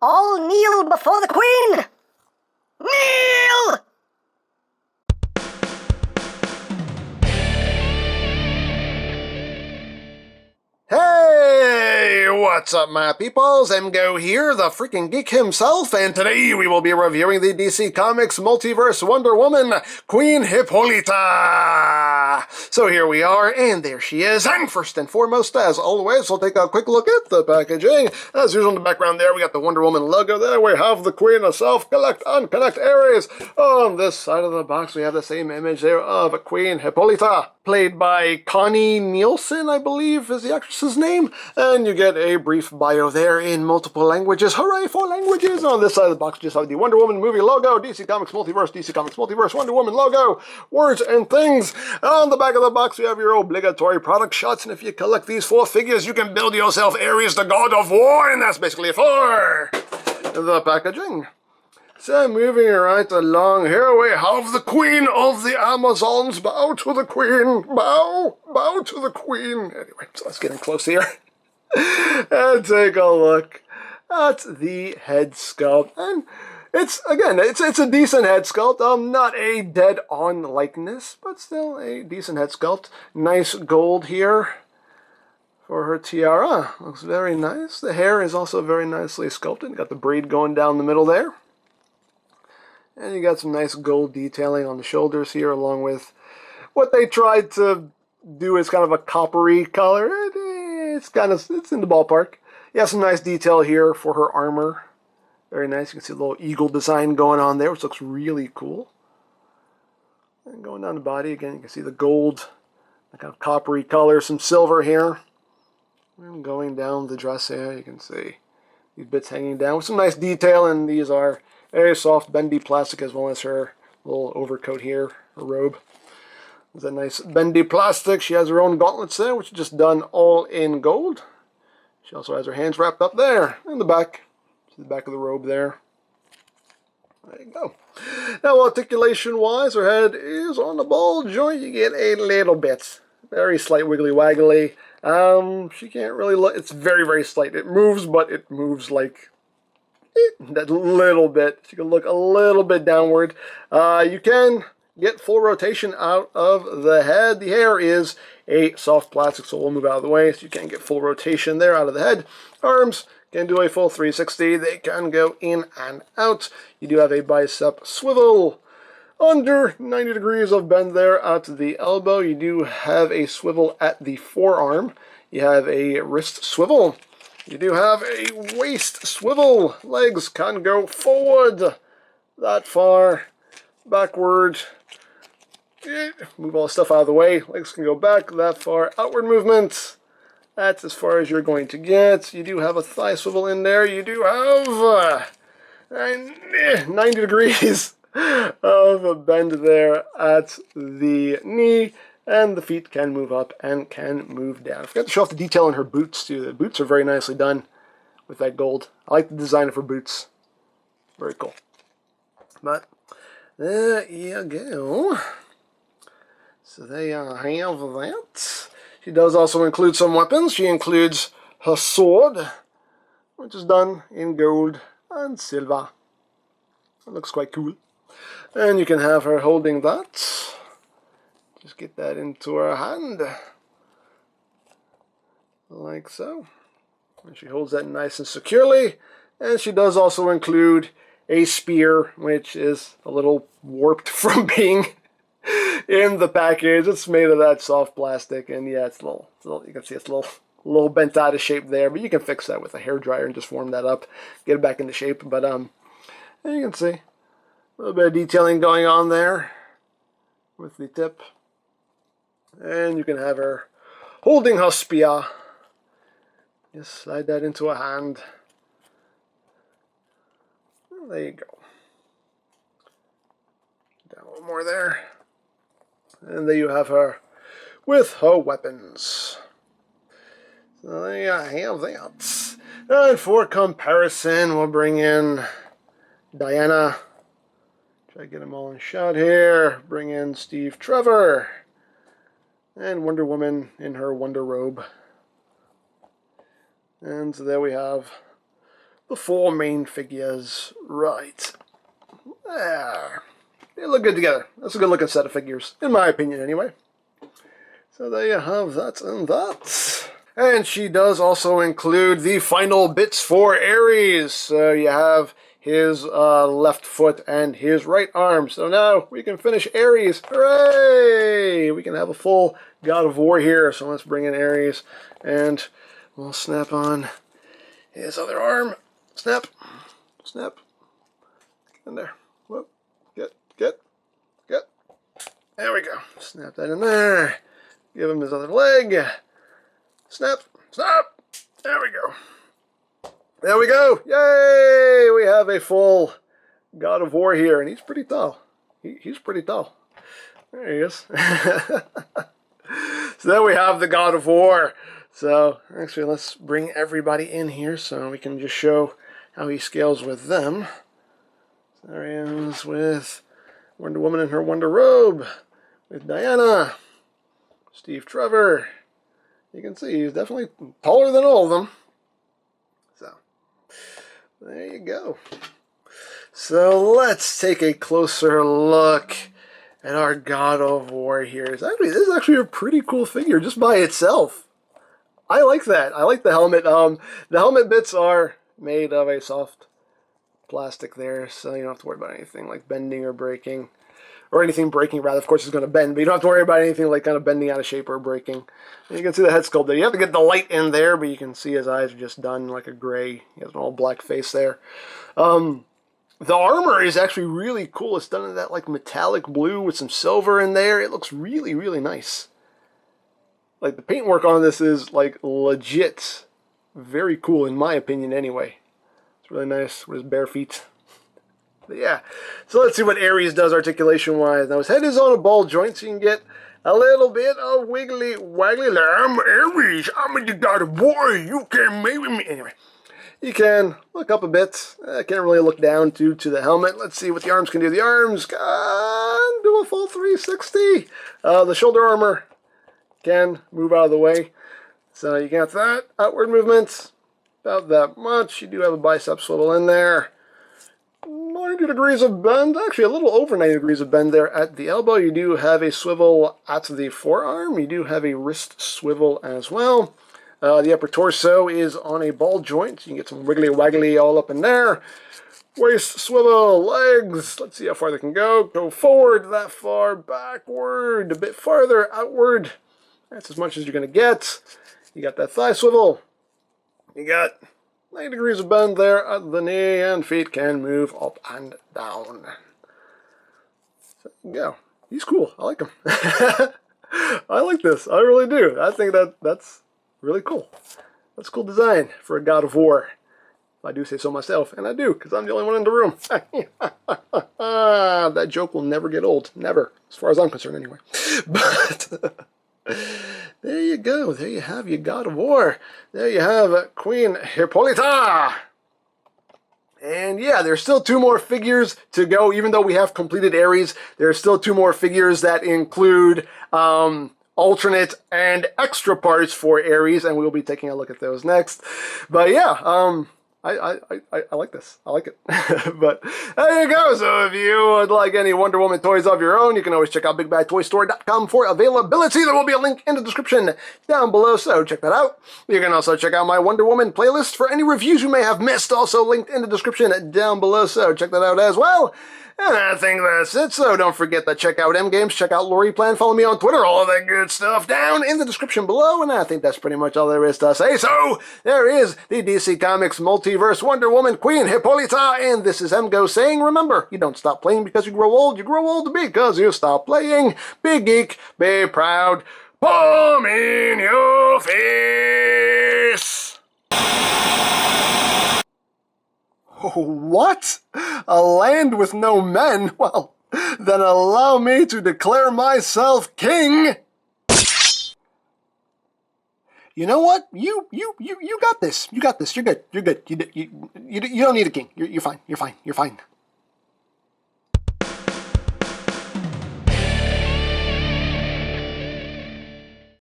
All kneel before the Queen! Kneel! Hey, what's up, my peoples? EmGo here, the freaking geek himself, and today we will be reviewing the DC Comics Multiverse Wonder Woman, Queen HIPPOLYTA! So here we are, and there she is, and first and foremost, as always, we'll take a quick look at the packaging. As usual in the background there, we got the Wonder Woman logo there, we have the Queen herself, collect, unconnect Aries. On this side of the box, we have the same image there of Queen HIPPOLYTA, played by Connie Nielsen, I believe, is the actress's name, and you get a brief bio there in multiple languages. Hooray for languages! On this side of the box, we just have the Wonder Woman movie logo, DC Comics Multiverse, Wonder Woman logo, words and things. On the back of the box, we have your obligatory product shots, and if you collect these 4 figures, you can build yourself Ares, the God of War, and that's basically it for the packaging. So moving right along, here we have the Queen of the Amazons. Bow to the Queen. Bow to the Queen. Anyway, so let's get in close here and take a look at the head sculpt. And it's a decent head sculpt. Not a dead-on likeness, but still a decent head sculpt. Nice gold here for her tiara. Looks very nice. The hair is also very nicely sculpted. Got the braid going down the middle there. And you got some nice gold detailing on the shoulders here, along with what they tried to do is kind of a coppery color. It's in the ballpark. You have some nice detail here for her armor. Very nice. You can see a little eagle design going on there, which looks really cool. And going down the body, again, you can see the gold, the kind of coppery color, some silver here. And going down the dress here, you can see these bits hanging down with some nice detail, and these are very soft, bendy plastic, as well as her little overcoat here, her robe. It's a nice bendy plastic. She has her own gauntlets there, which are just done all in gold. She also has her hands wrapped up there in the back. See the back of the robe there. There you go. Now, articulation-wise, her head is on the ball joint. You get a little bit. Very slight wiggly-waggly. She can't really look. It's very, very slight. It moves, but it moves like that little bit. So you can look a little bit downward. You can get full rotation out of the head. The hair is a soft plastic, so we'll move out of the way so you can get full rotation there out of the head. Arms can do a full 360. They can go in and out. You do have a bicep swivel under 90 degrees of bend there at the elbow. You do have a swivel at the forearm. You have a wrist swivel. You do have a waist swivel. Legs can go forward that far, backward. Move all the stuff out of the way. Legs can go back that far. Outward movement. That's as far as you're going to get. You do have a thigh swivel in there. You do have 90 degrees of a bend there at the knee. And the feet can move up and can move down. I forgot to show off the detail on her boots, too. The boots are very nicely done with that gold. I like the design of her boots. Very cool. But there you go. So there you have that. She does also include some weapons. She includes her sword, which is done in gold and silver. It looks quite cool. And you can have her holding that. Just get that into her hand, like so. And she holds that nice and securely. And she does also include a spear, which is a little warped from being in the package. It's made of that soft plastic, and yeah, it's a little you can see it's a little bent out of shape there, but you can fix that with a hairdryer and just form that up, get it back into shape. But and you can see a little bit of detailing going on there with the tip. And you can have her holding her spear. Just slide that into her hand. Well, there you go. Down a little more there. And there you have her with her weapons. So there you have that. And for comparison, we'll bring in Diana. Try to get them all in shot here. Bring in Steve Trevor. And Wonder Woman in her Wonder Robe. And so there we have the 4 main figures. Right. There. They look good together. That's a good looking set of figures, in my opinion anyway. So there you have that and that. And she does also include the final bits for Ares. So you have his left foot and his right arm. So now we can finish Ares. Hooray! We can have a full God of War here. So let's bring in Ares and we'll snap on his other arm. Snap. Snap. In there. Whoop. Get. There we go. Snap that in there. Give him his other leg. Snap. There we go. There we go. Yay! We have a full God of War here, and he's pretty tall. He's pretty tall. There he is. So then we have the God of War. So actually, let's bring everybody in here so we can just show how he scales with them. So there he is with Wonder Woman in her Wonder Robe, with Diana, Steve Trevor. You can see he's definitely taller than all of them. So, there you go. So let's take a closer look at our God of War here. This is actually a pretty cool figure just by itself. I like that. I like the helmet. The helmet bits are made of a soft plastic there, so you don't have to worry about anything like bending or breaking. Or anything breaking, rather. Of course, it's going to bend, but you don't have to worry about anything like kind of bending out of shape or breaking. And you can see the head sculpt there. You have to get the light in there, but you can see his eyes are just done like a gray. He has an all black face there. The armor is actually really cool. It's done in that like metallic blue with some silver in there. It looks really, really nice. Like the paintwork on this is like legit. Very cool in my opinion anyway. It's really nice with his bare feet. But yeah, so let's see what Ares does articulation-wise. Now his head is on a ball joint, so you can get a little bit of wiggly, waggly. I'm Ares. I'm the God of War. You can maybe me. Anyway, you can look up a bit. I can't really look down to the helmet. Let's see what the arms can do. The arms can do a full 360. The shoulder armor can move out of the way. So you got that. Outward movements, about that much. You do have a bicep swivel in there. 90 degrees of bend, actually a little over 90 degrees of bend there at the elbow. You do have a swivel at the forearm. You do have a wrist swivel as well. The upper torso is on a ball joint. You can get some wiggly waggly all up in there. Waist swivel, legs. Let's see how far they can go. Go forward that far, backward, a bit farther, outward. That's as much as you're going to get. You got that thigh swivel. You got 90 degrees of bend there at the knee, and feet can move up and down. So there you go. He's cool. I like him. I like this. I really do. I think that's really cool. That's a cool design for a God of War. If I do say so myself, and I do, because I'm the only one in the room. That joke will never get old. Never. As far as I'm concerned, anyway. But there you go. There you have your God of War. There you have Queen HIPPOLYTA. And yeah, there's still 2 more figures to go. Even though we have completed Ares, there's still 2 more figures that include alternate and extra parts for Ares, and we'll be taking a look at those next. But yeah, I like this. I like it. But there you go. So if you would like any Wonder Woman toys of your own, you can always check out BigBadToyStore.com for availability. There will be a link in the description down below, so check that out. You can also check out my Wonder Woman playlist for any reviews you may have missed, also linked in the description down below, so check that out as well. And I think that's it, so don't forget to check out EmGo's, check out Lori Plan, follow me on Twitter, all of that good stuff down in the description below, and I think that's pretty much all there is to say. So, there is the DC Comics Multiverse Wonder Woman Queen HIPPOLYTA, and this is EmGo saying, remember, you don't stop playing because you grow old because you stop playing. Be geek, be proud, palm in your face! Oh, what? A land with no men? Well, then allow me to declare myself king. You know what? You got this. You got this. You're good. You're good. You don't need a king. You're fine. You're fine. You're fine.